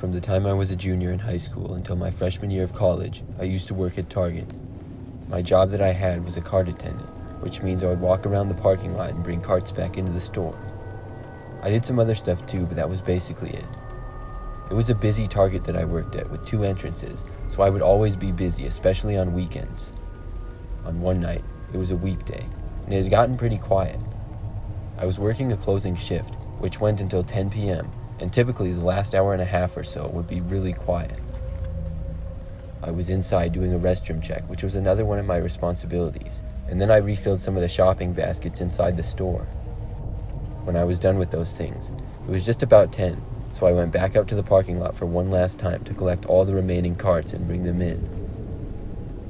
From the time I was a junior in high school until my freshman year of college, I used to work at Target. My job that I had was a cart attendant, which means I would walk around the parking lot and bring carts back into the store. I did some other stuff too, but that was basically it. It was a busy Target that I worked at with 2 entrances, so I would always be busy, especially on weekends. On one night, it was a weekday, and it had gotten pretty quiet. I was working a closing shift, which went until 10 p.m., and typically the last hour and a half or so would be really quiet. I was inside doing a restroom check, which was another one of my responsibilities, and then I refilled some of the shopping baskets inside the store. When I was done with those things, it was just about 10, so I went back out to the parking lot for one last time to collect all the remaining carts and bring them in.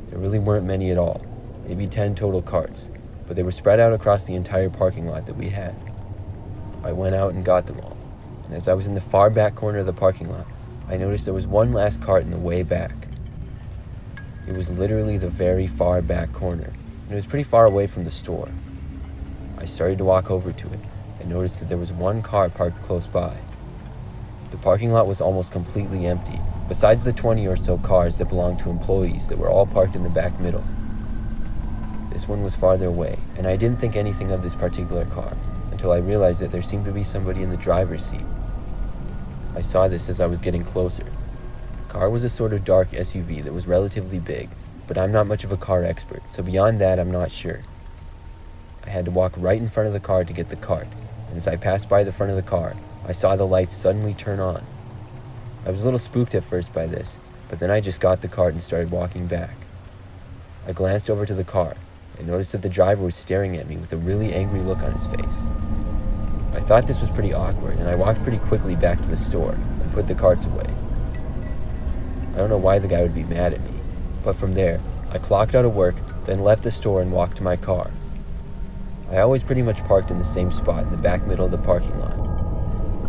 There really weren't many at all, maybe 10 total carts, but they were spread out across the entire parking lot that we had. I went out and got them all, and as I was in the far back corner of the parking lot, I noticed there was one last cart in the way back. It was literally the very far back corner, and it was pretty far away from the store. I started to walk over to it, and noticed that there was one car parked close by. The parking lot was almost completely empty, besides the 20 or so cars that belonged to employees that were all parked in the back middle. This one was farther away, and I didn't think anything of this particular car, until I realized that there seemed to be somebody in the driver's seat. I saw this as I was getting closer. The car was a sort of dark SUV that was relatively big, but I'm not much of a car expert, so beyond that I'm not sure. I had to walk right in front of the car to get the cart, and as I passed by the front of the car, I saw the lights suddenly turn on. I was a little spooked at first by this, but then I just got the cart and started walking back. I glanced over to the car and noticed that the driver was staring at me with a really angry look on his face. I thought this was pretty awkward, and I walked pretty quickly back to the store and put the carts away. I don't know why the guy would be mad at me, but from there, I clocked out of work, then left the store and walked to my car. I always pretty much parked in the same spot in the back middle of the parking lot.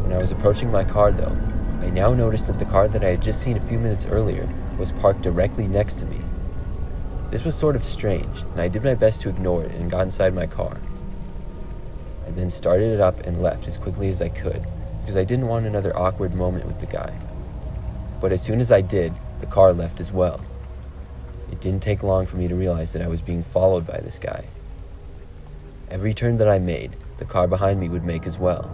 When I was approaching my car though, I now noticed that the car that I had just seen a few minutes earlier was parked directly next to me. This was sort of strange, and I did my best to ignore it and got inside my car. I then started it up and left as quickly as I could, because I didn't want another awkward moment with the guy. But as soon as I did, the car left as well. It didn't take long for me to realize that I was being followed by this guy. Every turn that I made, the car behind me would make as well.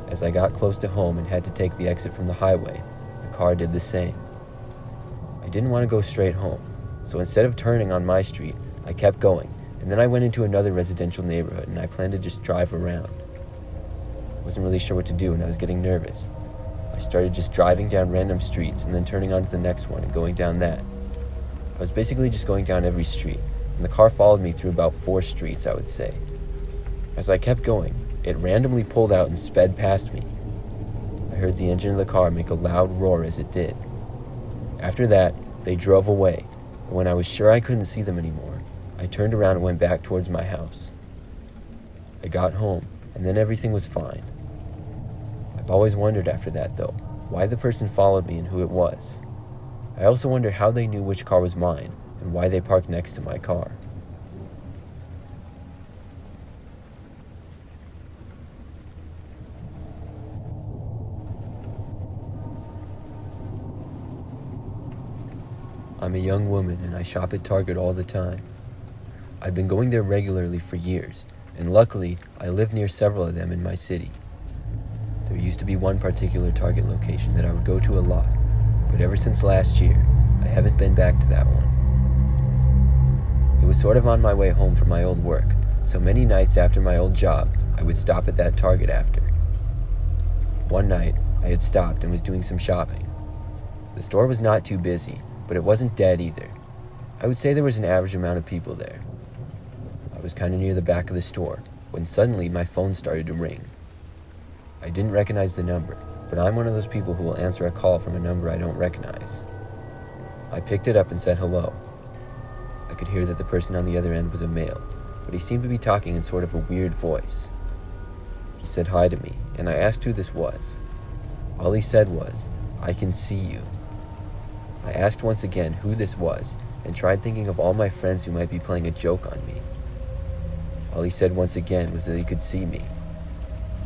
As I got close to home and had to take the exit from the highway, the car did the same. I didn't want to go straight home, so instead of turning on my street, I kept going, and then I went into another residential neighborhood and I planned to just drive around. I wasn't really sure what to do and I was getting nervous. I started just driving down random streets and then turning onto the next one and going down that. I was basically just going down every street, and the car followed me through about 4 streets, I would say. As I kept going, it randomly pulled out and sped past me. I heard the engine of the car make a loud roar as it did. After that, they drove away, and when I was sure I couldn't see them anymore, I turned around and went back towards my house. I got home, and then everything was fine. I've always wondered after that, though, why the person followed me and who it was. I also wonder how they knew which car was mine, and why they parked next to my car. I'm a young woman and I shop at Target all the time. I've been going there regularly for years, and luckily, I live near several of them in my city. There used to be one particular Target location that I would go to a lot, but ever since last year, I haven't been back to that one. It was sort of on my way home from my old work, so many nights after my old job, I would stop at that Target after. One night, I had stopped and was doing some shopping. The store was not too busy, but it wasn't dead either. I would say there was an average amount of people there. I was kind of near the back of the store when suddenly my phone started to ring. I didn't recognize the number, but I'm one of those people who will answer a call from a number I don't recognize. I picked it up and said hello. I could hear that the person on the other end was a male, but he seemed to be talking in sort of a weird voice. He said hi to me, and I asked who this was. All he said was, "I can see you." I asked once again who this was, and tried thinking of all my friends who might be playing a joke on me. All he said once again was that he could see me.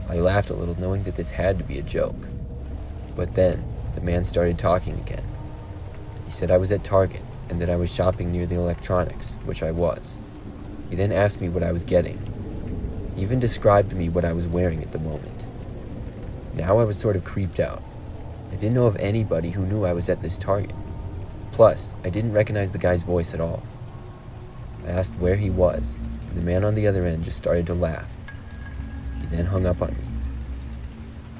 I laughed a little, knowing that this had to be a joke. But then, the man started talking again. He said I was at Target and that I was shopping near the electronics, which I was. He then asked me what I was getting. He even described to me what I was wearing at the moment. Now I was sort of creeped out. I didn't know of anybody who knew I was at this Target. Plus, I didn't recognize the guy's voice at all. I asked where he was, and the man on the other end just started to laugh. He then hung up on me.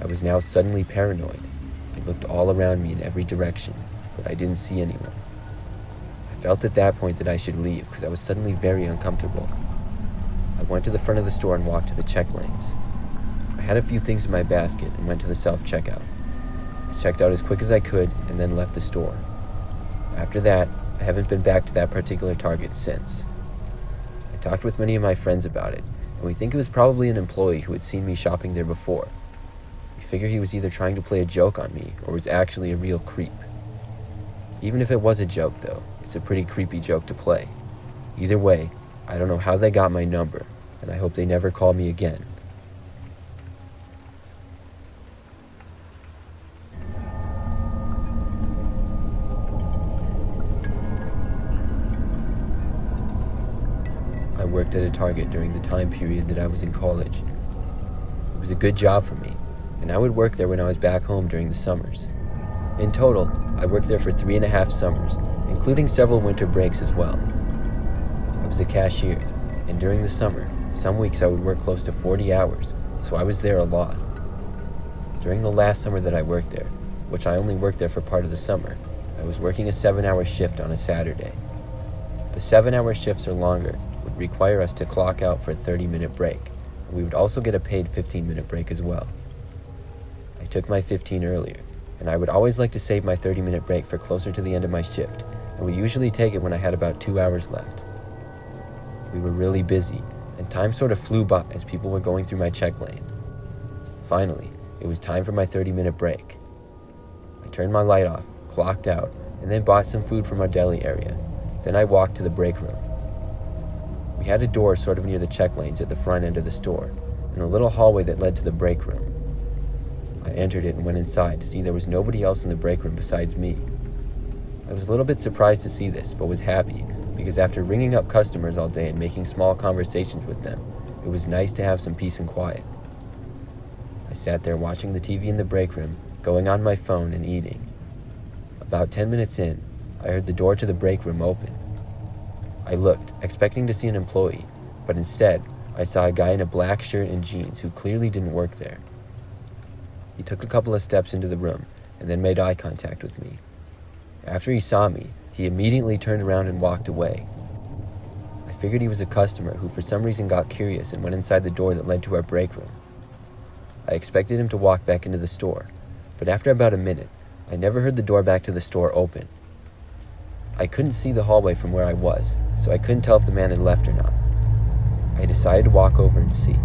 I was now suddenly paranoid. I looked all around me in every direction, but I didn't see anyone. I felt at that point that I should leave because I was suddenly very uncomfortable. I went to the front of the store and walked to the check lanes. I had a few things in my basket and went to the self-checkout. I checked out as quick as I could and then left the store. After that, I haven't been back to that particular Target since. I talked with many of my friends about it, and we think it was probably an employee who had seen me shopping there before. We figure he was either trying to play a joke on me or was actually a real creep. Even if it was a joke, though, it's a pretty creepy joke to play. Either way, I don't know how they got my number, and I hope they never call me again. I worked at a Target during the time period that I was in college. It was a good job for me, and I would work there when I was back home during the summers. In total, I worked there for 3.5 summers, including several winter breaks as well. I was a cashier, and during the summer, some weeks I would work close to 40 hours, so I was there a lot. During the last summer that I worked there, which I only worked there for part of the summer, I was working a 7-hour shift on a Saturday. The 7-hour shifts or longer would require us to clock out for a 30-minute break, and we would also get a paid 15-minute break as well. I took my 15 earlier, and I would always like to save my 30-minute break for closer to the end of my shift, and would usually take it when I had about 2 hours left. We were really busy, and time sort of flew by as people were going through my check lane. Finally, it was time for my 30-minute break. I turned my light off, clocked out, and then bought some food from our deli area. Then I walked to the break room. We had a door sort of near the check lanes at the front end of the store, and a little hallway that led to the break room. I entered it and went inside to see there was nobody else in the break room besides me. I was a little bit surprised to see this, but was happy, because after ringing up customers all day and making small conversations with them, it was nice to have some peace and quiet. I sat there watching the TV in the break room, going on my phone and eating. About 10 minutes in, I heard the door to the break room open. I looked, expecting to see an employee, but instead, I saw a guy in a black shirt and jeans who clearly didn't work there. He took a couple of steps into the room and then made eye contact with me. After he saw me, he immediately turned around and walked away. I figured he was a customer who for some reason got curious and went inside the door that led to our break room. I expected him to walk back into the store, but after about a minute, I never heard the door back to the store open. I couldn't see the hallway from where I was, so I couldn't tell if the man had left or not. I decided to walk over and see.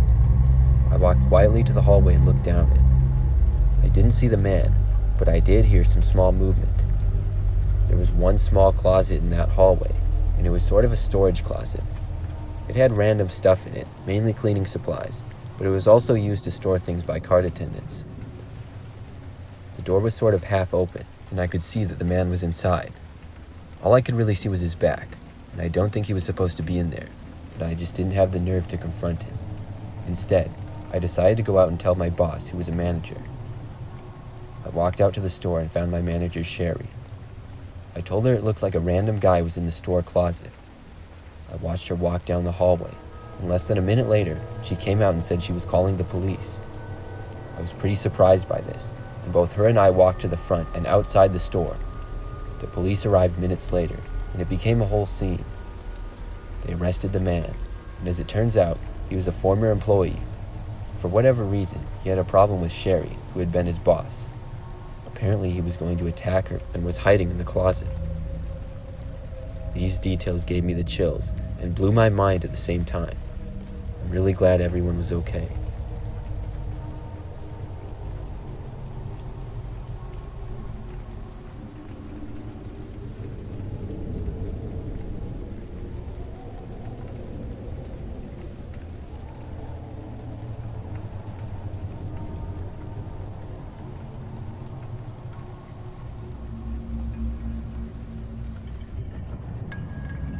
I walked quietly to the hallway and looked down it. I didn't see the man, but I did hear some small movement. There was one small closet in that hallway, and it was sort of a storage closet. It had random stuff in it, mainly cleaning supplies, but it was also used to store things by cart attendants. The door was sort of half open, and I could see that the man was inside. All I could really see was his back, and I don't think he was supposed to be in there, but I just didn't have the nerve to confront him. Instead, I decided to go out and tell my boss, who was a manager. I walked out to the store and found my manager, Sherry. I told her it looked like a random guy was in the store closet. I watched her walk down the hallway, and less than a minute later, she came out and said she was calling the police. I was pretty surprised by this, and both her and I walked to the front and outside the store. The police arrived minutes later, and it became a whole scene. They arrested the man, and as it turns out, he was a former employee. For whatever reason, he had a problem with Sherry, who had been his boss. Apparently, he was going to attack her and was hiding in the closet. These details gave me the chills and blew my mind at the same time. I'm really glad everyone was okay.